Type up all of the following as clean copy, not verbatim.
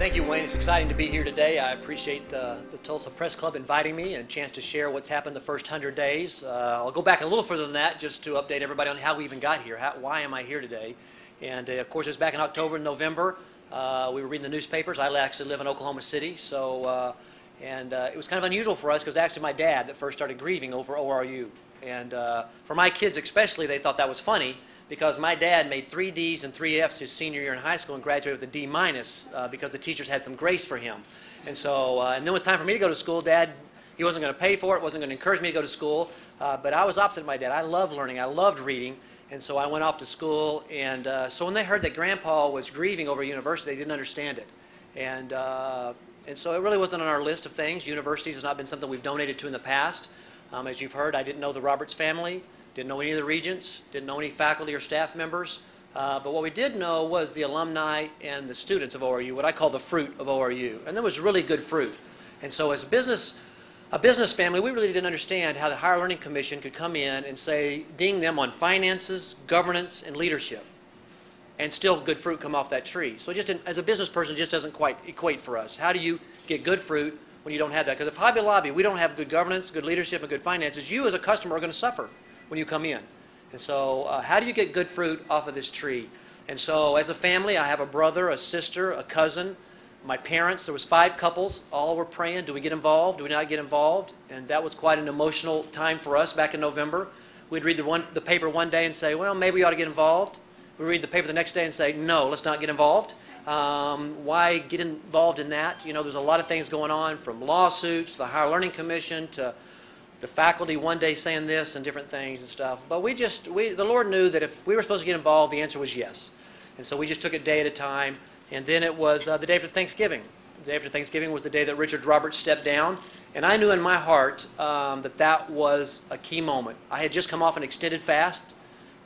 Thank you, Wayne. It's exciting to be here today. I appreciate the Tulsa Press Club inviting me and a chance to share what's happened the first 100 days. I'll go back a little further than that just to update everybody on how we even got here. Why am I here today? And of course, it was back in October and November. We were reading the newspapers. I actually live in Oklahoma City, so it was kind of unusual for us because actually my dad that first started grieving over ORU. And for my kids especially, they thought that was funny, because my dad made 3 Ds and 3 Fs his senior year in high school and graduated with a D- because the teachers had some grace for him. And so, and then it was time for me to go to school. Dad, he wasn't going to pay for it, wasn't going to encourage me to go to school, but I was opposite of my dad. I loved learning. I loved reading. And so I went off to school, and so when they heard that Grandpa was grieving over university, they didn't understand it. And so it really wasn't on our list of things. Universities has not been something we've donated to in the past. As you've heard, I didn't know the Roberts family. Didn't know any of the regents, didn't know any faculty or staff members, but what we did know was the alumni and the students of ORU, what I call the fruit of ORU, and there was really good fruit. And so as a business family, we really didn't understand how the Higher Learning Commission could come in and say, ding them on finances, governance, and leadership, and still good fruit come off that tree. So it just, as a business person, it just doesn't quite equate for us. How do you get good fruit when you don't have that? Because if Hobby Lobby, we don't have good governance, good leadership, and good finances, you as a customer are going to suffer when you come in. And so how do you get good fruit off of this tree? And so as a family, I have a brother, a sister, a cousin, my parents. There was 5 couples. All were praying, do we get involved? Do we not get involved? And that was quite an emotional time for us back in November. We'd read the paper one day and say, well, maybe we ought to get involved. We'd read the paper the next day and say, no, let's not get involved. Why get involved in that? You know, there's a lot of things going on, from lawsuits to the Higher Learning Commission to the faculty one day saying this and different things and stuff. But the Lord knew that if we were supposed to get involved, the answer was yes. And so we just took it day at a time. And then it was the day after Thanksgiving. The day after Thanksgiving was the day that Richard Roberts stepped down. And I knew in my heart that was a key moment. I had just come off an extended fast.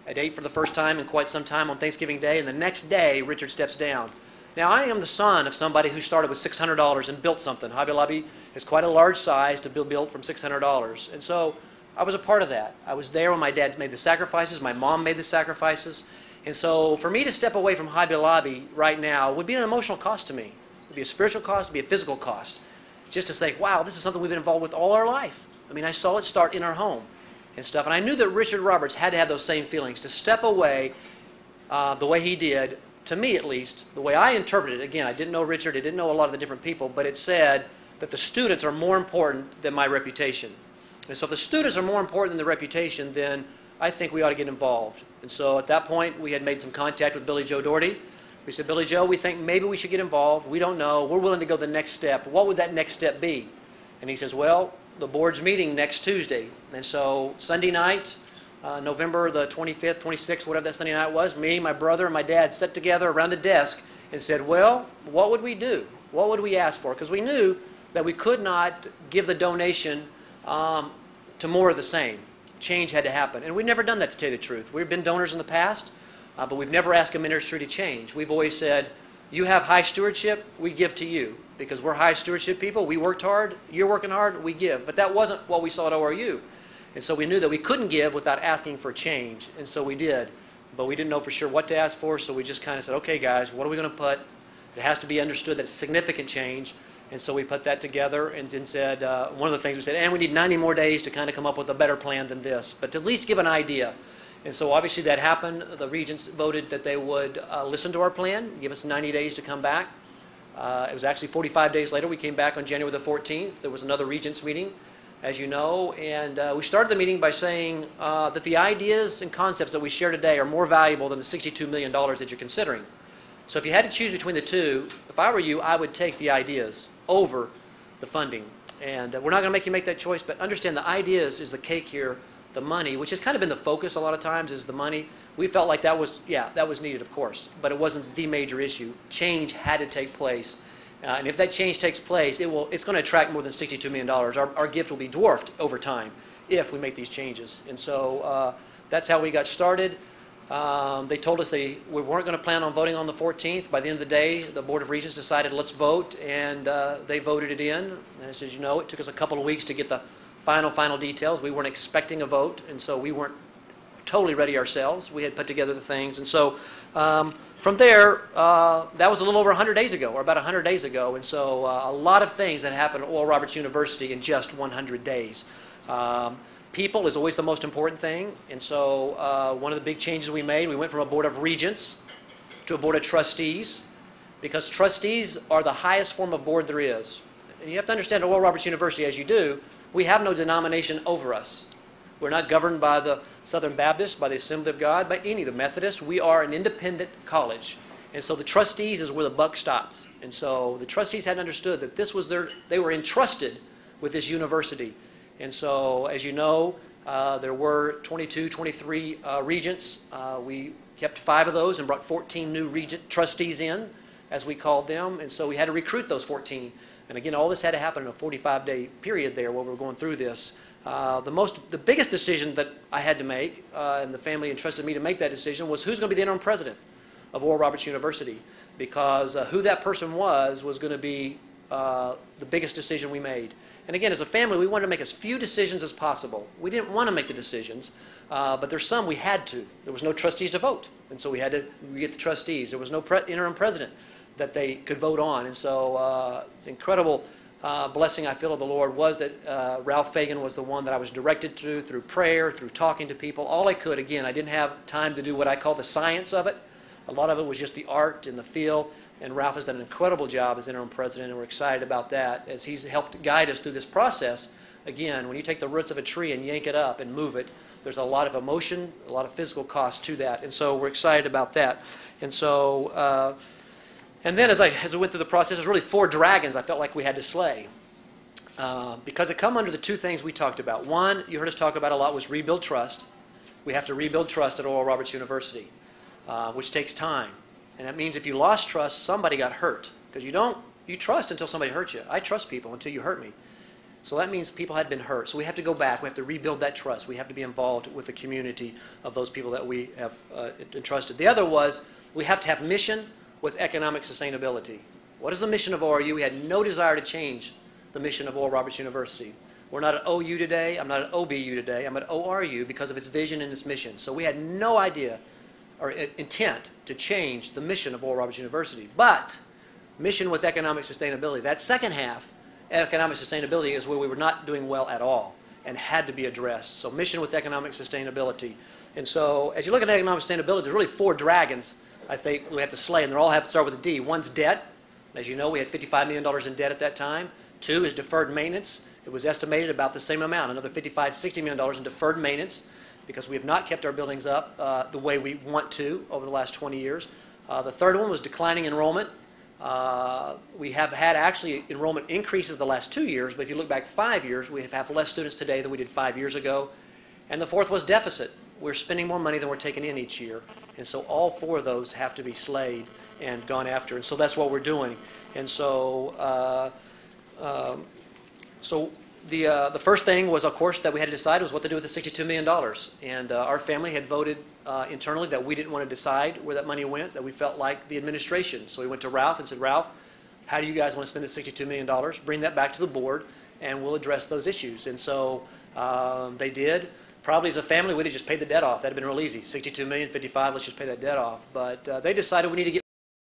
I'd ate for the first time in quite some time on Thanksgiving Day. And the next day, Richard steps down. Now, I am the son of somebody who started with $600 and built something. Hobby Lobby is quite a large size to build from $600. And so I was a part of that. I was there when my dad made the sacrifices. My mom made the sacrifices. And so for me to step away from Hobby Lobby right now would be an emotional cost to me. It would be a spiritual cost. It would be a physical cost. Just to say, wow, this is something we've been involved with all our life. I mean, I saw it start in our home and stuff. And I knew that Richard Roberts had to have those same feelings, to step away the way he did. To me, at least, the way I interpreted it, again, I didn't know Richard, I didn't know a lot of the different people, but it said that the students are more important than my reputation. And so if the students are more important than the reputation, then I think we ought to get involved. And so at that point, we had made some contact with Billy Joe Doherty. We said, Billy Joe, we think maybe we should get involved. We don't know. We're willing to go the next step. What would that next step be? And he says, well, the board's meeting next Tuesday. And so Sunday night, November the 25th, 26th, whatever that Sunday night was, me, my brother, and my dad sat together around a desk and said, well, what would we do? What would we ask for? Because we knew that we could not give the donation to more of the same. Change had to happen. And we've never done that, to tell you the truth. We've been donors in the past, but we've never asked a ministry to change. We've always said, you have high stewardship, we give to you. Because we're high stewardship people, we worked hard, you're working hard, we give. But that wasn't what we saw at ORU. And so we knew that we couldn't give without asking for change, and so we did. But we didn't know for sure what to ask for, so we just kind of said, okay, guys, what are we going to put? It has to be understood that it's significant change. And so we put that together and then said, one of the things we said, and we need 90 more days to kind of come up with a better plan than this, but to at least give an idea. And so obviously that happened. The regents voted that they would listen to our plan, give us 90 days to come back. It was actually 45 days later. We came back on January the 14th. There was another regents meeting, as you know, and we started the meeting by saying that the ideas and concepts that we share today are more valuable than the $62 million that you're considering. So if you had to choose between the two, if I were you, I would take the ideas over the funding. And we're not going to make you make that choice, but understand the ideas is the cake here. The money, which has kind of been the focus a lot of times, is the money. We felt like that was, that was needed, of course, but it wasn't the major issue. Change had to take place. And if that change takes place, it's going to attract more than $62 million. Our gift will be dwarfed over time if we make these changes. And so that's how we got started. They told us we weren't going to plan on voting on the 14th. By the end of the day, the Board of Regents decided, let's vote, and they voted it in. And as you know, it took us a couple of weeks to get the final details. We weren't expecting a vote, and so we weren't totally ready ourselves. We had put together the things. And so from there, that was a little over 100 days ago, or about 100 days ago. And so a lot of things that happened at Oral Roberts University in just 100 days. People is always the most important thing. And so one of the big changes we made, we went from a board of regents to a board of trustees, because trustees are the highest form of board there is. And you have to understand at Oral Roberts University, as you do, we have no denomination over us. We're not governed by the Southern Baptists, by the Assembly of God, by any of the Methodists. We are an independent college. And so the trustees is where the buck stops. And so the trustees had understood that this was they were entrusted with this university. And so, as you know, there were 22, 23 regents. We kept 5 of those and brought 14 new regent trustees in, as we called them. And so we had to recruit those 14. And again, all this had to happen in a 45-day period there while we were going through this. The biggest decision that I had to make, and the family entrusted me to make that decision, was who's going to be the interim president of Oral Roberts University, because who that person was going to be the biggest decision we made. And again, as a family, we wanted to make as few decisions as possible. We didn't want to make the decisions, but there's some we had to. There was no trustees to vote, and so we had to get the trustees. There was no interim president that they could vote on. And so the incredible blessing I feel of the Lord was that Ralph Fagan was the one that I was directed to through prayer, through talking to people, all I could. Again, I didn't have time to do what I call the science of it. A lot of it was just the art and the feel, and Ralph has done an incredible job as interim president, and we're excited about that as he's helped guide us through this process. Again, when you take the roots of a tree and yank it up and move it, there's a lot of emotion, a lot of physical cost to that, and so we're excited about that. And so and then as we went through the process, there's really 4 dragons I felt like we had to slay. Because it come under the 2 things we talked about. One, you heard us talk about a lot, was rebuild trust. We have to rebuild trust at Oral Roberts University, which takes time. And that means if you lost trust, somebody got hurt. Because you trust until somebody hurts you. I trust people until you hurt me. So that means people had been hurt. So we have to go back. We have to rebuild that trust. We have to be involved with the community of those people that we have entrusted. The other was we have to have mission with economic sustainability. What is the mission of ORU? We had no desire to change the mission of Oral Roberts University. We're not at OU today. I'm not at OBU today. I'm at ORU because of its vision and its mission. So we had no idea or intent to change the mission of Oral Roberts University. But mission with economic sustainability, that second half, economic sustainability, is where we were not doing well at all and had to be addressed. So mission with economic sustainability. And so as you look at economic sustainability, there's really 4 dragons I think we have to slay, and they all have to start with a D. One's debt. As you know, we had $55 million in debt at that time. 2 is deferred maintenance. It was estimated about the same amount, another $55, $60 million in deferred maintenance, because we have not kept our buildings up the way we want to over the last 20 years. The third one was declining enrollment. We have had actually enrollment increases the last 2 years, but if you look back 5 years, we have less students today than we did 5 years ago. And the fourth was deficit. We're spending more money than we're taking in each year. And so all 4 of those have to be slayed and gone after. And so that's what we're doing. And so the first thing was, of course, that we had to decide was what to do with the $62 million. And our family had voted internally that we didn't want to decide where that money went, that we felt like the administration. So we went to Ralph and said, Ralph, how do you guys want to spend the $62 million? Bring that back to the board, and we'll address those issues. And so they did. Probably as a family, we'd have just paid the debt off. That would have been real easy. $62 million, $55, let's just pay that debt off. But they decided we need to get